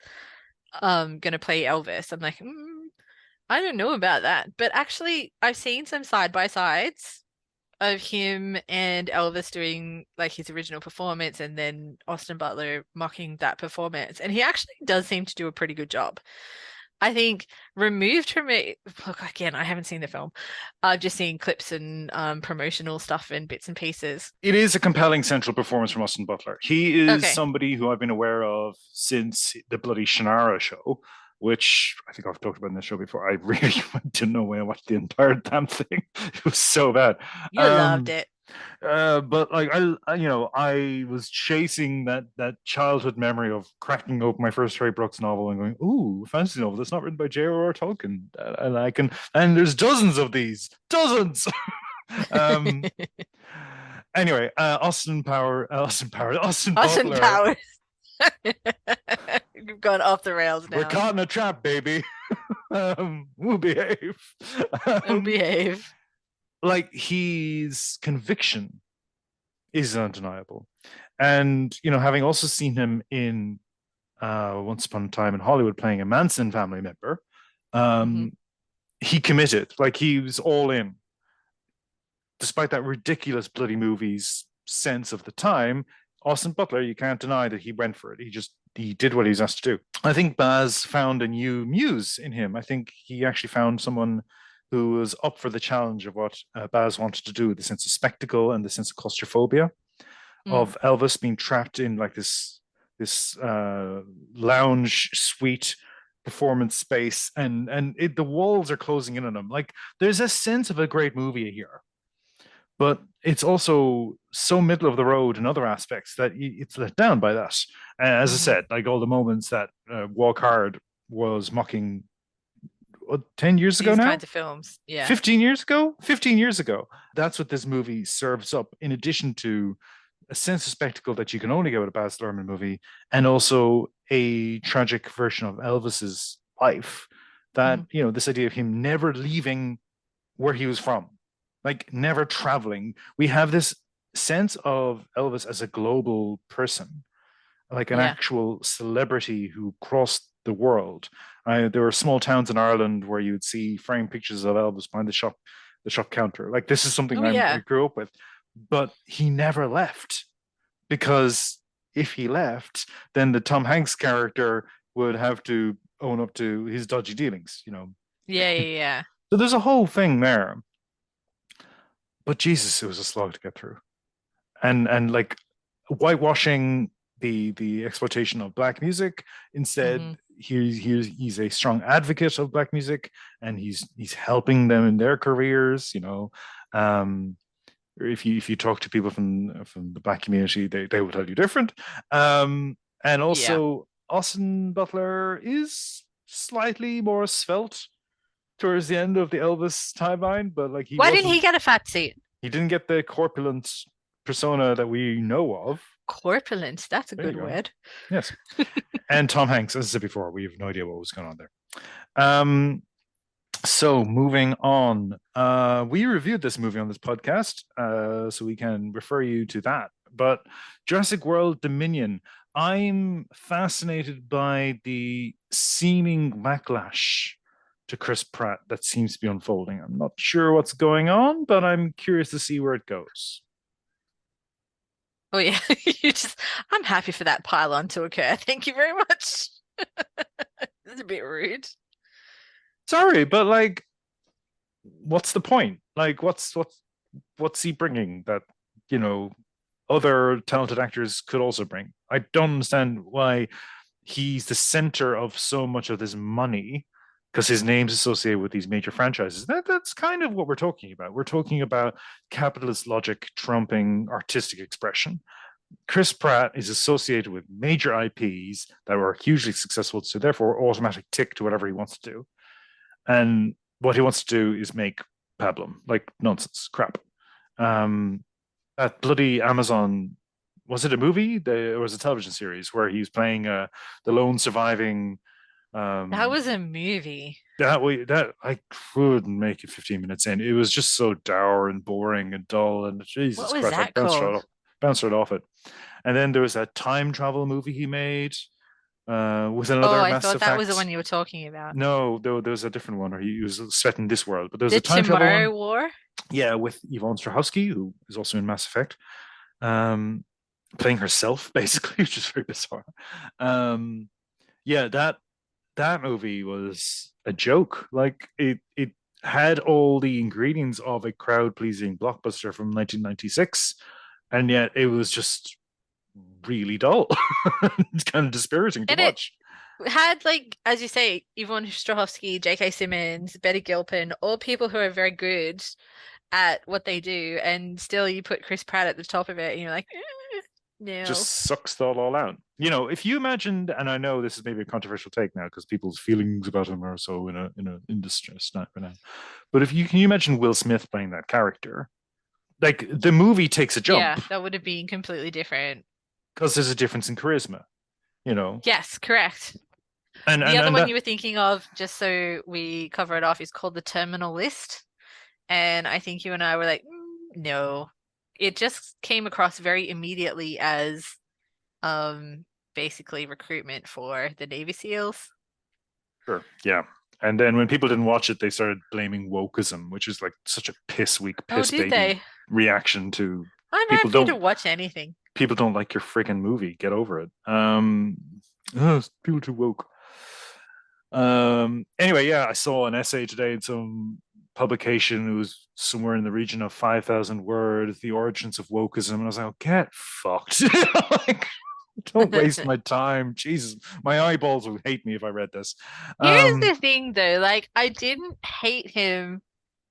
gonna play Elvis." I'm like, I don't know about that, but actually, I've seen some side-by-sides of him and Elvis doing like his original performance, and then Austin Butler mocking that performance, and he actually does seem to do a pretty good job. I think removed from it, look, again, I haven't seen the film. I've just seen clips and promotional stuff and bits and pieces. It is a compelling central performance from Austin Butler. He is somebody who I've been aware of since the bloody Shannara show, which I think I've talked about in this show before. I really didn't know when I watched the entire damn thing. It was so bad. You loved it. But like I was chasing that childhood memory of cracking open my first Ray Brooks novel and going, "Ooh, fantasy novel that's not written by J.R.R. Tolkien." And there's dozens of these, dozens. Anyway, Austin Butler. You've gone off the rails now. We're caught in a trap, baby. We'll behave. We'll behave. Like, his conviction is undeniable. And, having also seen him in Once Upon a Time in Hollywood, playing a Manson family member, Hmm. he committed. Like he was all in, despite that ridiculous bloody movie's sense of the time. Austin Butler, you can't deny that he went for it. He did what he was asked to do. I think Baz found a new muse in him. I think he actually found someone who was up for the challenge of what Baz wanted to do, the sense of spectacle and the sense of claustrophobia Mm. of Elvis being trapped in like this lounge suite performance space, and the walls are closing in on him. Like there's a sense of a great movie here, but it's also so middle of the road in other aspects that it's let down by that. As I Hmm. said, like all the moments that Walk Hard was mocking 10 years ago These now, kinds of films. Yeah. 15 years ago, 15 years ago. That's what this movie serves up, in addition to a sense of spectacle that you can only get with a Baz Luhrmann movie, and also a tragic version of Elvis's life. That, Hmm. this idea of him never leaving where he was from, like never traveling. We have this sense of Elvis as a global person, like an Yeah. actual celebrity who crossed the world. There were small towns in Ireland where you would see framed pictures of Elvis behind the shop counter. Like this is something Oh I yeah. grew up with, but he never left, because if he left, then the Tom Hanks character would have to own up to his dodgy dealings. Yeah, yeah, yeah. So there's a whole thing there. But Jesus, it was a slog to get through. And like whitewashing the exploitation of black music. Hmm. Instead, he's a strong advocate of black music, and he's helping them in their careers. Um, if you talk to people from the black community, they will tell you different. And Yeah. also, Austin Butler is slightly more svelte towards the end of the Elvis timeline, but like Why didn't he get a fat suit? he didn't get the corpulent persona that we know of. Corpulent. That's a There you good go. word. Yes. And Tom Hanks, as I said before, we have no idea what was going on there. Um, so moving on, we reviewed this movie on this podcast, so we can refer you to that. But Jurassic World Dominion, I'm fascinated by the seeming backlash to Chris Pratt that seems to be unfolding. I'm not sure what's going on, but I'm curious to see where it goes. Oh yeah. You just I'm happy for that pylon to occur. Thank you very much. That's a bit rude. Sorry, but like, what's the point? Like, what's he bringing that you know other talented actors could also bring? I don't understand why he's the center of so much of this money, because his name's associated with these major franchises. That's kind of what we're talking about. We're talking about capitalist logic trumping artistic expression. Chris Pratt is associated with major IPs that were hugely successful, so therefore automatic tick to whatever he wants to do. And what he wants to do is make pablum, like nonsense, crap. Um, that bloody Amazon, was it a movie? It was a television series where he was playing the lone surviving. That Um, was a movie. that I couldn't make it 15 minutes in. It was just so dour and boring and dull, and What Jesus was Christ, I that called? bounced right off it. And then there was that time travel movie he made with Oh, another I Mass thought that was the Effect. one you were talking about. No, there was a different one where he was set in this world, but there was The a time travel Tomorrow one. War? Yeah, with Yvonne Strahovski, who is also in Mass Effect, um, playing herself basically, which is very bizarre. Um, yeah, that movie was a joke. Like it had all the ingredients of a crowd pleasing blockbuster from 1996, and yet it was just really dull. It's kind of dispiriting to And it watch. had like, as you say, Yvonne Strahovski, J.K. Simmons, Betty Gilpin, all people who are very good at what they do, and still you put Chris Pratt at the top of it, and you're like, Just no. sucks that all out. If you imagined, and I know this is maybe a controversial take now because people's feelings about him are so in distress right now. But if you can you imagine Will Smith playing that character, like the movie takes a jump Yeah, that would have been completely different. because there's a difference in charisma, you know. Yes, correct. And The and other and one that you were thinking of, just so we cover it off, is called The Terminal List. And I think you and I were like, no. It just came across very immediately as um basically recruitment for the Navy SEALs. Sure. Yeah. And then when people didn't watch it, they started blaming wokeism, which is like such a piss Did baby they? reaction to I'm people happy to don't watch anything. people don't like your freaking movie. Get over it. People too woke. Anyway, yeah, I saw an essay today in some publication. It was somewhere in the region of 5,000 words, the origins of wokeism. And I was like, oh, get fucked. Like, don't waste my time. Jesus, my eyeballs would hate me if I read this. Here's the thing though, like I didn't hate him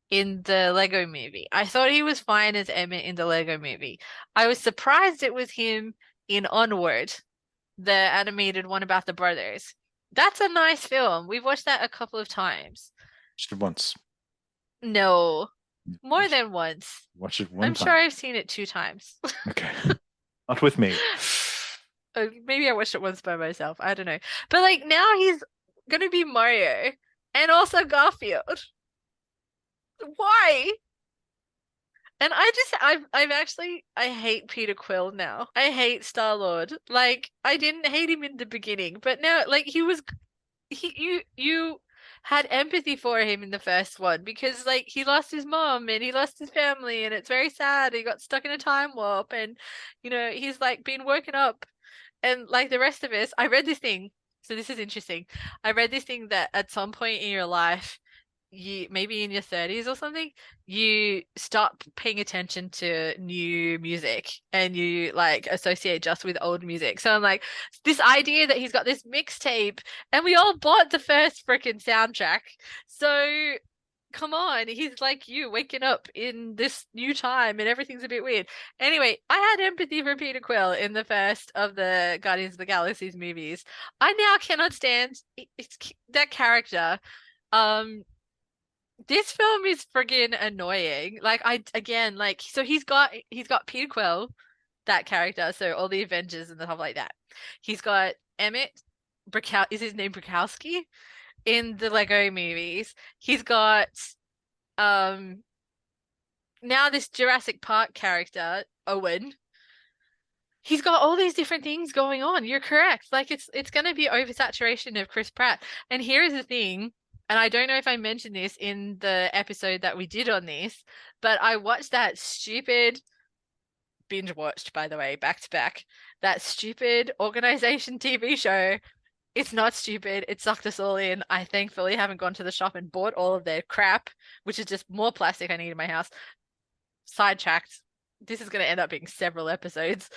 in the Lego movie. I thought he was fine as Emmett in the Lego movie. I was surprised it was him in Onward, the animated one about the brothers. That's a nice film. We've watched that a couple of times. Watched it once. No, more than once. Watch it one I'm time. sure I've seen it 2 times. Okay. Not with me. Maybe I watched it once by myself. I don't know. But like now he's gonna be Mario and also Garfield. Why? And I hate Peter Quill now. I hate Star-Lord. Like I didn't hate him in the beginning, but now like you had empathy for him in the first one because like he lost his mom and he lost his family and it's very sad. He got stuck in a time warp and he's like been woken up and like the rest of us. I read this thing. So this is interesting. I read this thing that at some point in your life you maybe in your 30s or something, you stop paying attention to new music and you like associate just with old music. So I'm like, this idea that he's got this mixtape and we all bought the first freaking soundtrack. So come on, he's like you waking up in this new time and everything's a bit weird. Anyway, I had empathy for Peter Quill in the first of the Guardians of the Galaxy's movies. I now cannot stand that character. This film is friggin' annoying. Like so he's got Peter Quill, that character, so all the Avengers and stuff like that. He's got Emmett is his name Brakowski in the Lego movies. He's got now this Jurassic Park character, Owen. He's got all these different things going on. You're correct. Like it's gonna be oversaturation of Chris Pratt. And here is the thing. And I don't know if I mentioned this in the episode that we did on this, but I watched that stupid, binge watched, by the way, back to back, that stupid organization TV show. It's not stupid. It sucked us all in. I thankfully haven't gone to the shop and bought all of their crap, which is just more plastic I need in my house. Sidetracked. This is going to end up being several episodes.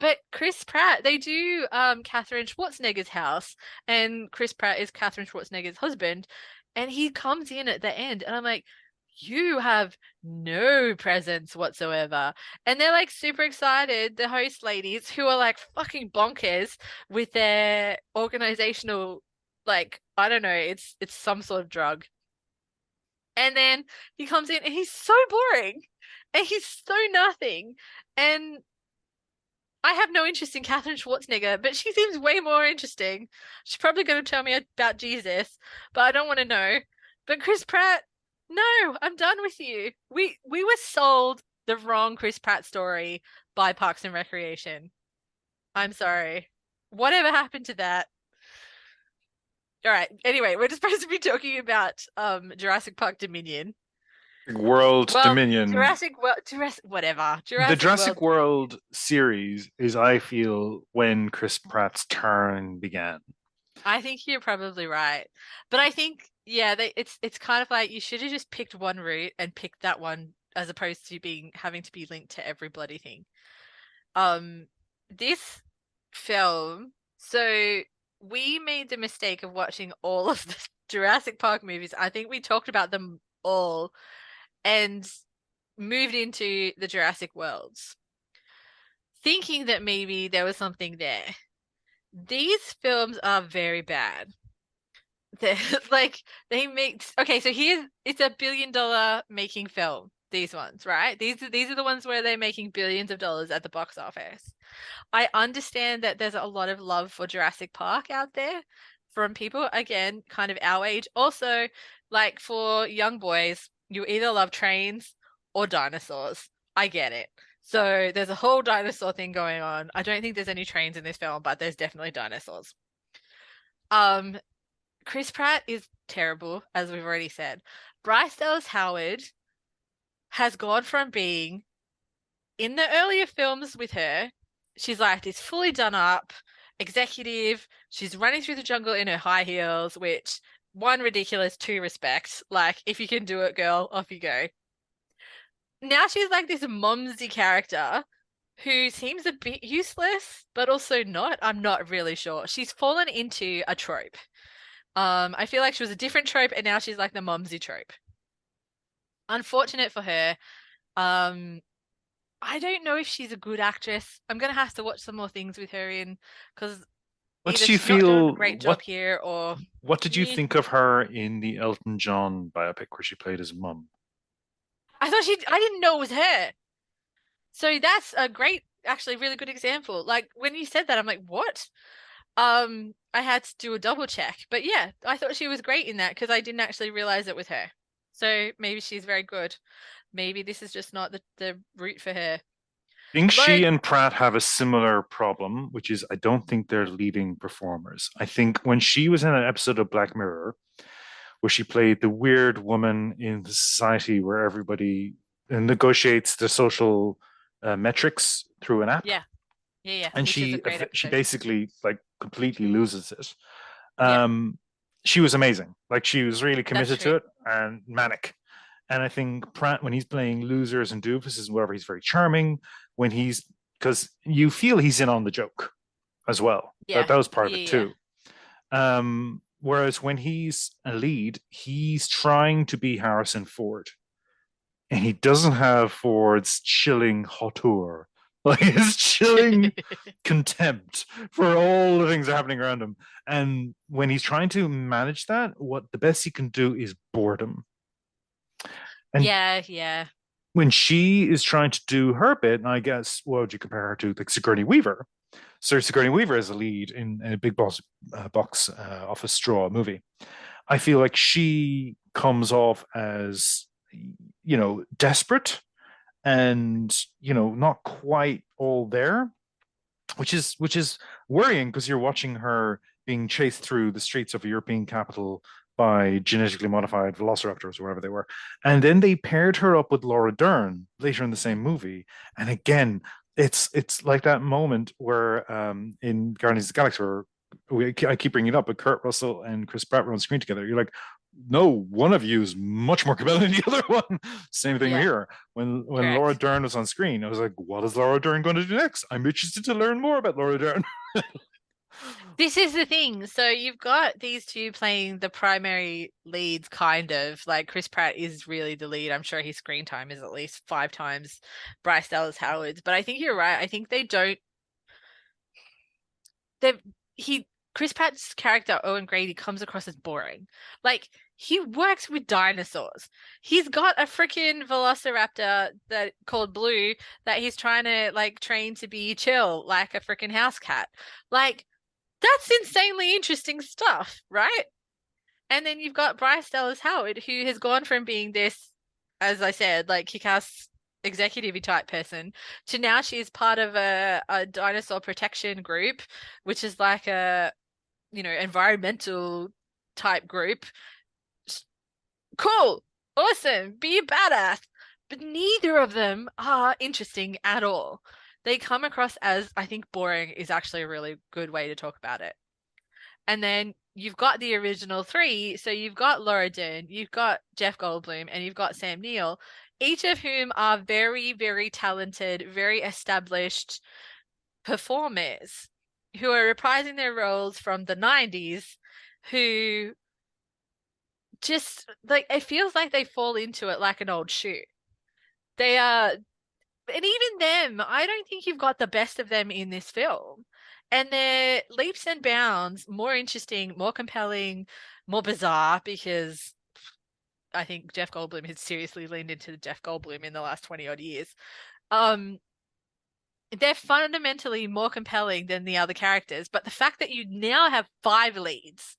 But Chris Pratt, they do Catherine Schwarzenegger's house, and Chris Pratt is Catherine Schwarzenegger's husband, and he comes in at the end, and I'm like, you have no presence whatsoever. And they're like super excited, the host ladies, who are like fucking bonkers with their organizational, like, I don't know, it's some sort of drug. And then he comes in and he's so boring and he's so nothing. And I have no interest in Catherine Schwarzenegger, but she seems way more interesting. She's probably going to tell me about Jesus, but I don't want to know. But Chris Pratt, no, I'm done with you. We were sold the wrong Chris Pratt story by Parks and Recreation. I'm sorry. Whatever happened to that? All right. Anyway, we're just supposed to be talking about Jurassic Park Dominion. Dominion. Jurassic World, whatever. The Jurassic World series is, I feel, when Chris Pratt's turn began. I think you're probably right, but I think it's kind of like you should have just picked one route and picked that one as opposed to having to be linked to every bloody thing. This film, so we made the mistake of watching all of the Jurassic Park movies. I think we talked about them all and moved into the Jurassic Worlds, thinking that maybe there was something there. These films are very bad. They're like they make okay, so it's $1 billion making film. These ones, right? These are the ones where they're making billions of dollars at the box office. I understand that there's a lot of love for Jurassic Park out there from people, again, kind of our age. Also, like for young boys, you either love trains or dinosaurs. I get it. So there's a whole dinosaur thing going on. I don't think there's any trains in this film, but there's definitely dinosaurs. Chris Pratt is terrible, as we've already said. Bryce Dallas Howard has gone from being in the earlier films with her, she's like this fully done up executive. She's running through the jungle in her high heels, which one, ridiculous, two, respect. Like, if you can do it, girl, off you go. Now she's like this mumsy character who seems a bit useless, but also not. I'm not really sure. She's fallen into a trope. I feel like she was a different trope, and now she's like the mumsy trope. Unfortunate for her. I don't know if she's a good actress. I'm gonna have to watch some more things with her in, because What either do you she's not doing feel? a great job here, or What did you think of her in the Elton John biopic where she played his mum? I didn't know it was her. So that's a great, actually, really good example. Like when you said that, I'm like, what? I had to do a double check, but yeah, I thought she was great in that because I didn't actually realize it was her. So maybe she's very good. Maybe this is just not the route for her. I think Laura, she and Pratt have a similar problem, which is I don't think they're leading performers. I think when she was in an episode of Black Mirror, where she played the weird woman in the society where everybody negotiates the social metrics through an app, yeah, yeah, and which is a great she episode. basically like completely loses it. Yeah, She was amazing. Like she was really that's committed true. to it and manic. And I think Pratt, when he's playing losers and doofuses and whatever, he's very charming. When he's because you feel he's in on the joke as well. Yeah, That was part of it yeah. too. Whereas when he's a lead, he's trying to be Harrison Ford, and he doesn't have Ford's chilling hauteur, like his chilling contempt for all the things that are happening around him. And when he's trying to manage that, what the best he can do is boredom. And Yeah. when she is trying to do her bit, and I guess what would you compare her to? Like Sigourney Weaver. So Sigourney Weaver is a lead in a big box office draw movie. I feel like she comes off as desperate and not quite all there, which is worrying because you're watching her being chased through the streets of a European capital by genetically modified velociraptors or whatever they were. And then they paired her up with Laura Dern later in the same movie. And again, it's like that moment where in Guardians of the Galaxy where I keep bringing it up, but Kurt Russell and Chris Pratt were on screen together. You're like, no, one of you is much more compelling than the other one. Same thing Yeah. here. When Correct. Laura Dern was on screen, I was like, what is Laura Dern going to do next? I'm interested to learn more about Laura Dern. This is the thing. So you've got these two playing the primary leads, kind of. Like Chris Pratt is really the lead. I'm sure his screen time is at least 5 times Bryce Dallas Howard's. But I think you're right. I think they don't. Chris Pratt's character Owen Grady comes across as boring. Like he works with dinosaurs. He's got a freaking velociraptor that called Blue that he's trying to like train to be chill, like a freaking house cat. Like that's insanely interesting stuff, right? And then you've got Bryce Dallas Howard, who has gone from being this, as I said, like kick-ass executive type person to now she's part of a dinosaur protection group, which is like a environmental type group. Cool, awesome, be a badass. But neither of them are interesting at all. They come across as, I think, boring is actually a really good way to talk about it. And then you've got the original three. So you've got Laura Dern, you've got Jeff Goldblum, and you've got Sam Neill, each of whom are very, very talented, very established performers who are reprising their roles from the 90s, who just like it feels like they fall into it like an old shoe. They are, and even them, I don't think you've got the best of them in this film. And they're leaps and bounds more interesting, more compelling, more bizarre because I think Jeff Goldblum has seriously leaned into the Jeff Goldblum in the last 20 odd years. They're fundamentally more compelling than the other characters, but the fact that you now have 5 leads,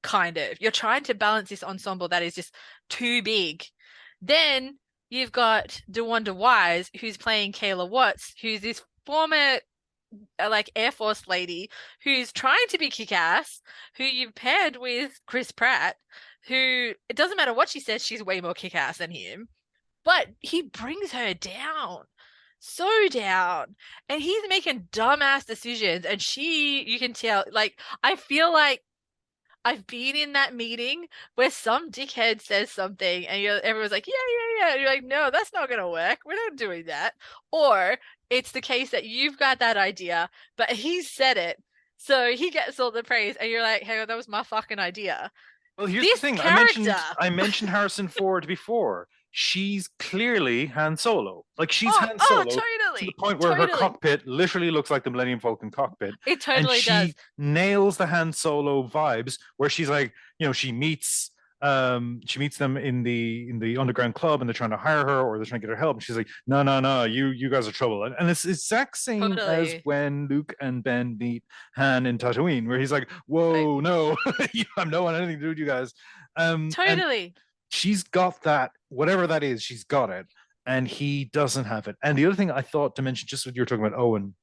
kind of, you're trying to balance this ensemble that is just too big. Then You've got DeWanda Wise, who's playing Kayla Watts, who's this former like Air Force lady who's trying to be kick-ass, who you've paired with Chris Pratt, who it doesn't matter what she says, she's way more kick-ass than him, but he brings her down. So down. And he's making dumbass decisions. And you can tell, like, I feel like I've been in that meeting where some dickhead says something and everyone's like, yeah, yeah, yeah. And you're like, no, that's not going to work. We're not doing that. Or it's the case that you've got that idea, but he said it. So he gets all the praise. And you're like, hey, that was my fucking idea. Well, here's This the thing. character. I mentioned Harrison Ford before. She's clearly Han Solo. Like she's Han Solo to Totally. the point where her Totally. cockpit literally looks like the Millennium Falcon cockpit. It totally and does. she nails the Han Solo vibes where she's like, she meets them in the underground club and they're trying to hire her or they're trying to get her help. And she's like, no, you guys are trouble. And it's the exact same as Totally. when Luke and Ben meet Han in Tatooine, where he's like, whoa, no, I'm not want anything to do with you guys. Totally. And she's got that, whatever that is, she's got it. And he doesn't have it. And the other thing I thought to mention, just what you were talking about Owen,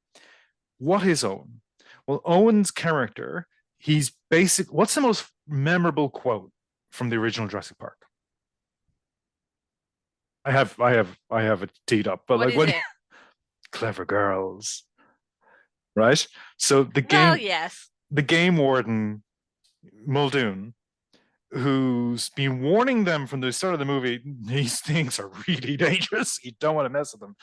what is Owen? Well, Owen's character, he's basic. What's the most memorable quote from the original Jurassic Park? I have it teed up, but what is it? Clever girls, right? So yes. the game warden Muldoon, who's been warning them from the start of the movie, these things are really dangerous. You don't want to mess with them.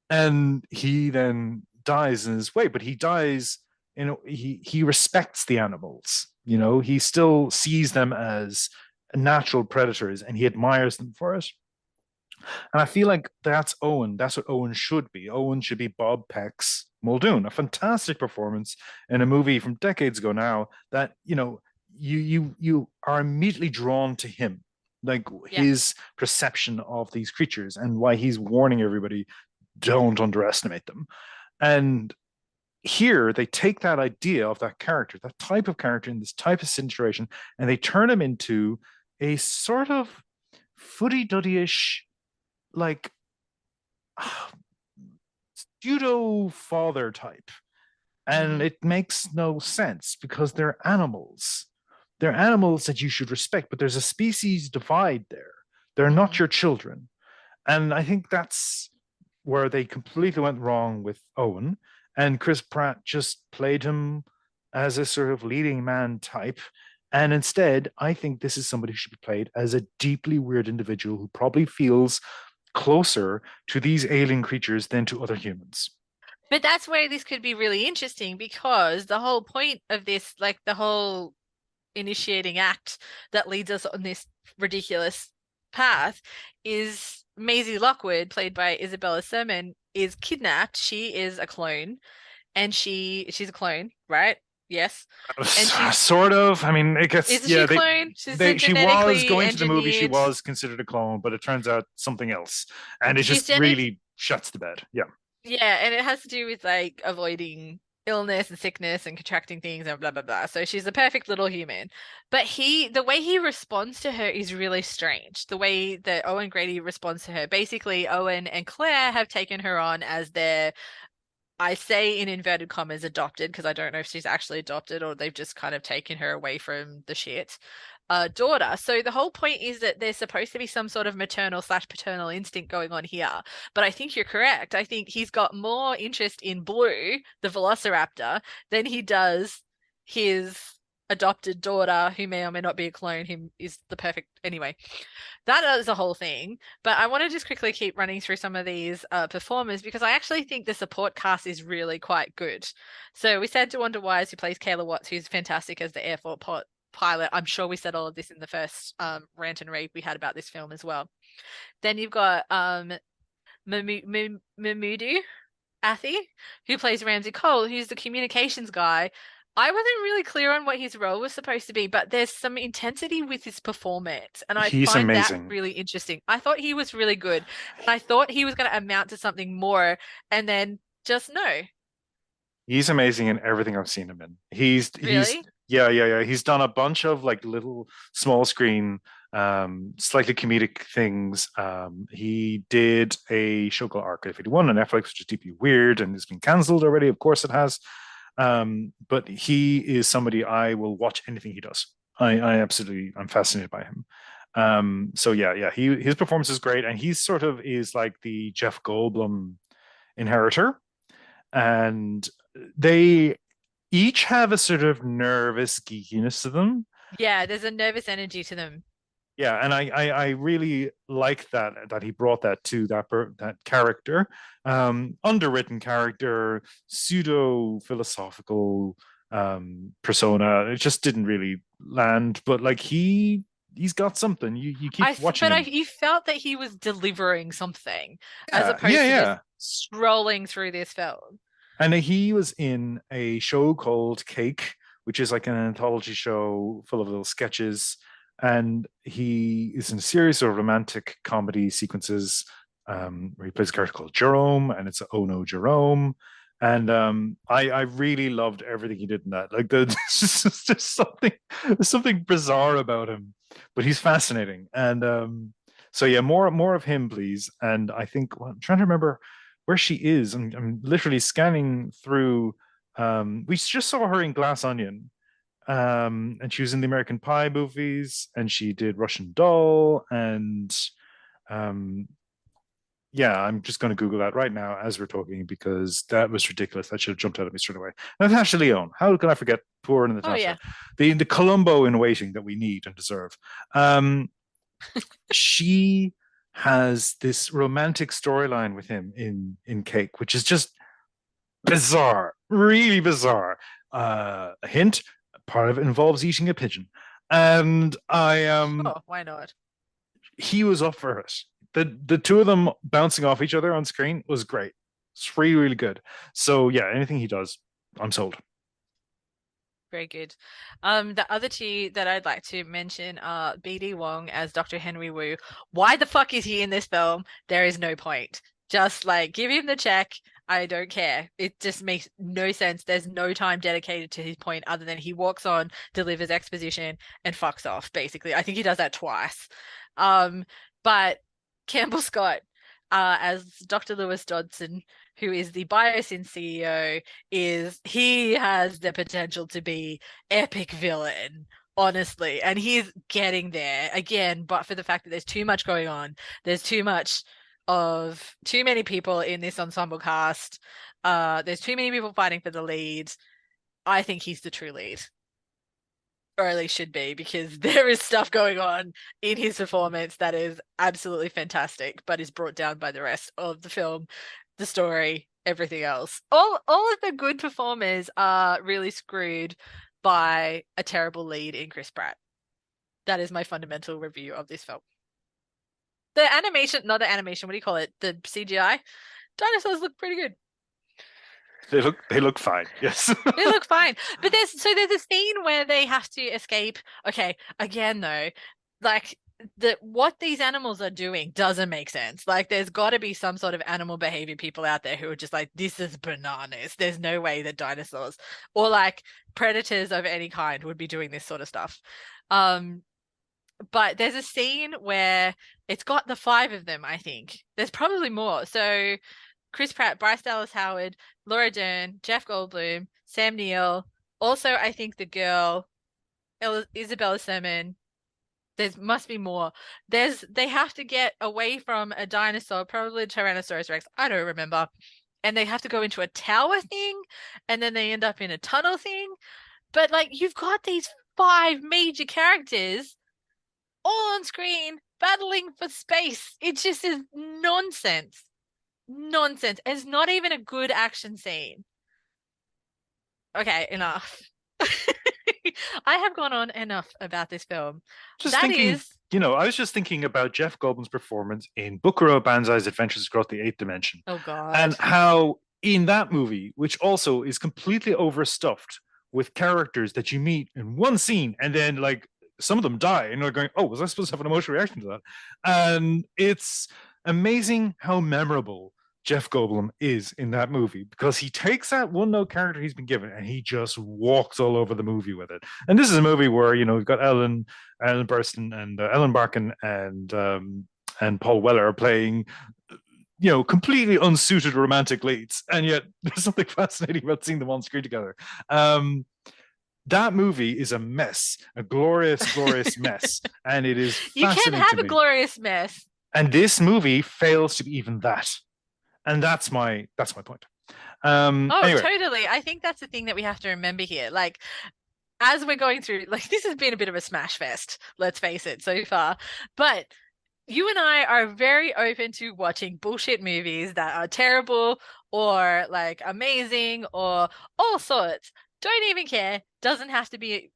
And he then dies in his way, but he dies, he respects the animals. He still sees them as natural predators and he admires them for it. And I feel like that's Owen. That's what Owen should be. Owen should be Bob Peck's Muldoon, a fantastic performance in a movie from decades ago now that, you are immediately drawn to him, like his perception of these creatures and why he's warning everybody, don't underestimate them. And here they take that idea of that character, that type of character in this type of situation, and they turn him into a sort of footy-duddy-ish, like pseudo father type. And it makes no sense because they're animals. They're animals that you should respect, but there's a species divide there. They're not your children. And I think that's where they completely went wrong with Owen. And Chris Pratt just played him as a sort of leading man type. And instead, I think this is somebody who should be played as a deeply weird individual who probably feels closer to these alien creatures than to other humans. But that's where this could be really interesting because the whole point of this, like the whole initiating act that leads us on this ridiculous path, is Maisie Lockwood, played by Isabella Sermon, is kidnapped. She is a clone, and she's a clone, right? Yes. And she's sort of. I mean, it gets. Is she a clone? She was going to the movie. She was considered a clone, but it turns out something else, and it just really shuts the bed. Yeah. Yeah, and it has to do with like avoiding illness and sickness and contracting things and blah blah blah. So she's the perfect little human. But the way he responds to her is really strange. The way that Owen Grady responds to her. Basically, Owen and Claire have taken her on as their, I say in inverted commas, adopted, because I don't know if she's actually adopted or they've just kind of taken her away from the shit. Daughter. So the whole point is that there's supposed to be some sort of maternal/paternal instinct going on here. But I think you're correct. I think he's got more interest in Blue, the velociraptor, than he does his adopted daughter, who may or may not be a clone. Him is the perfect. Anyway, that is a whole thing. But I want to just quickly keep running through some of these performers because I actually think the support cast is really quite good. So we said DeWanda Wise, who plays Kayla Watts, who's fantastic as the airport pilot. I'm sure we said all of this in the first rant and rave we had about this film as well. Then you've got Mamoudou Athie, who plays Ramsey Cole, who's the communications guy. I wasn't really clear on what his role was supposed to be, but there's some intensity with his performance, and I find that really interesting. I thought he was really good, and I thought he was going to amount to something more, and then just no. He's amazing in everything I've seen him in. He's really? Yeah. He's done a bunch of like little small screen slightly comedic things. He did a show called Arcade 51 on Netflix, which is deeply weird and it's been cancelled already. Of course, it has. But he is somebody I will watch anything he does. I'm fascinated by him. So yeah, his performance is great, and he sort of is like the Jeff Goldblum inheritor, and they each have a sort of nervous geekiness to them. Yeah, there's a nervous energy to them. Yeah, and I really like that he brought that to that character, underwritten character, pseudo philosophical persona. It just didn't really land, but like he's got something. You keep watching him. You felt that he was delivering something as Yeah, opposed to yeah. just strolling through this film. And he was in a show called Cake, which is like an anthology show full of little sketches. And he is in a series of romantic comedy sequences where he plays a character called Jerome, and it's Oh No Jerome. And I really loved everything he did in that. Like there's just something bizarre about him, but he's fascinating. And so yeah, more of him, please. And I think I'm trying to remember where she is. I'm literally scanning through. We just saw her in Glass Onion, and she was in the American Pie movies, and she did Russian Doll, and um, yeah, I'm just going to Google that right now as we're talking because that was ridiculous. That should have jumped out at me straight away. Natasha Lyonne, how can I forget poor Natasha? Oh, yeah. The Columbo in waiting that we need and deserve. She has this romantic storyline with him in Cake, which is just bizarre, really bizarre. A hint: part of it involves eating a pigeon, and oh, why not? he was up for it. The two of them bouncing off each other on screen was great. It's really, really good. So yeah, anything he does, I'm sold. Very good. The other two that I'd like to mention are BD Wong as Dr. Henry Wu. Why the fuck is he in this film? There is no point. Just like give him the check. I don't care. It just makes no sense. There's no time dedicated to his point other than he walks on, delivers exposition, and fucks off, basically. I think he does that twice. But Campbell Scott as Dr. Lewis Dodson, who is the Biosyn CEO, he has the potential to be epic villain, honestly. And he's getting there again, but for the fact that there's too much going on. There's too many people in this ensemble cast. There's too many people fighting for the lead. I think he's the true lead. Or at least should be, because there is stuff going on in his performance that is absolutely fantastic, but is brought down by the rest of the film, the story, everything else. All of the good performers are really screwed by a terrible lead in Chris Pratt. That is my fundamental review of this film. The animation, not the animation, what do you call it? The CGI? Dinosaurs look pretty good. They look fine. Yes. They look fine. But there's a scene where they have to escape. Okay, again though, like what these animals are doing doesn't make sense. Like there's got to be some sort of animal behavior people out there who are just like, this is bananas. There's no way that dinosaurs or like predators of any kind would be doing this sort of stuff. But there's a scene where it's got the 5 of them, I think. There's probably more. So Chris Pratt, Bryce Dallas Howard, Laura Dern, Jeff Goldblum, Sam Neill. Also, I think the girl, Isabella Sermon. There must be more. They have to get away from a dinosaur, probably Tyrannosaurus Rex. I don't remember. And they have to go into a tower thing, and then they end up in a tunnel thing. But like, you've got these 5 major characters all on screen battling for space. It just is nonsense. Nonsense. It's not even a good action scene. Okay, enough. I have gone on enough about this film. I was just thinking about Jeff Goldblum's performance in Buckaroo Banzai's Adventures Across the Eighth Dimension. Oh God. And how in that movie, which also is completely overstuffed with characters that you meet in one scene, and then like some of them die, and you're going, "Oh, was I supposed to have an emotional reaction to that?" And it's amazing how memorable Jeff Goldblum is in that movie, because he takes that one note character he's been given and he just walks all over the movie with it. And this is a movie where, you know, we've got Ellen Burstyn and Ellen Barkin and Paul Weller playing, you know, completely unsuited romantic leads, and yet there's something fascinating about seeing them on screen together. That movie is a mess, a glorious, glorious mess, and it is You fascinating. can have a glorious mess, and this movie fails to be even that. And that's my point. Anyway. Totally. I think that's the thing that we have to remember here. Like, as we're going through, like, this has been a bit of a smash fest, let's face it, so far. But you and I are very open to watching bullshit movies that are terrible or like amazing or all sorts. Don't even care. Doesn't have to be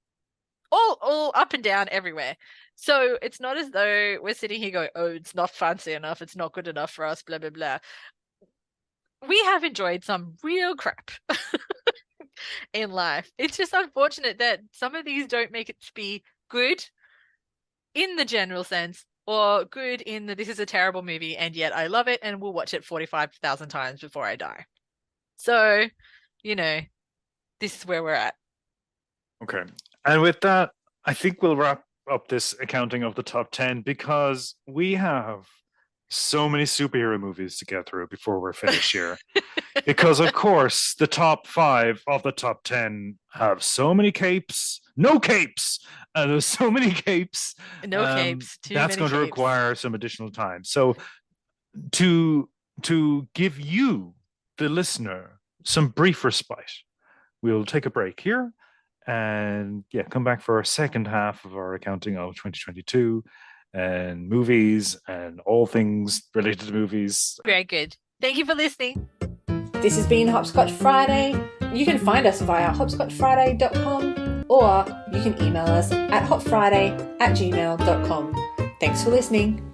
all up and down everywhere. So it's not as though we're sitting here going, oh, it's not fancy enough, it's not good enough for us, blah, blah, blah. We have enjoyed some real crap in life. It's just unfortunate that some of these don't make it to be good in the general sense, or good in the this is a terrible movie and yet I love it and will watch it 45,000 times before I die. So, you know, this is where we're at. Okay. And with that, I think we'll wrap up this accounting of the top 10, because we have so many superhero movies to get through before we're finished here. Because, of course, the top 5 of the top 10 have so many capes, no capes. There's so many capes. No capes. That's going to require some additional time. So to give you, the listener, some brief respite, we'll take a break here and come back for our second half of our accounting of 2022 and movies and all things related to movies. Very good. Thank you for listening. This has been Hopscotch Friday. You can find us via hopscotchfriday.com, or you can email us at hopfriday@gmail.com. Thanks for listening.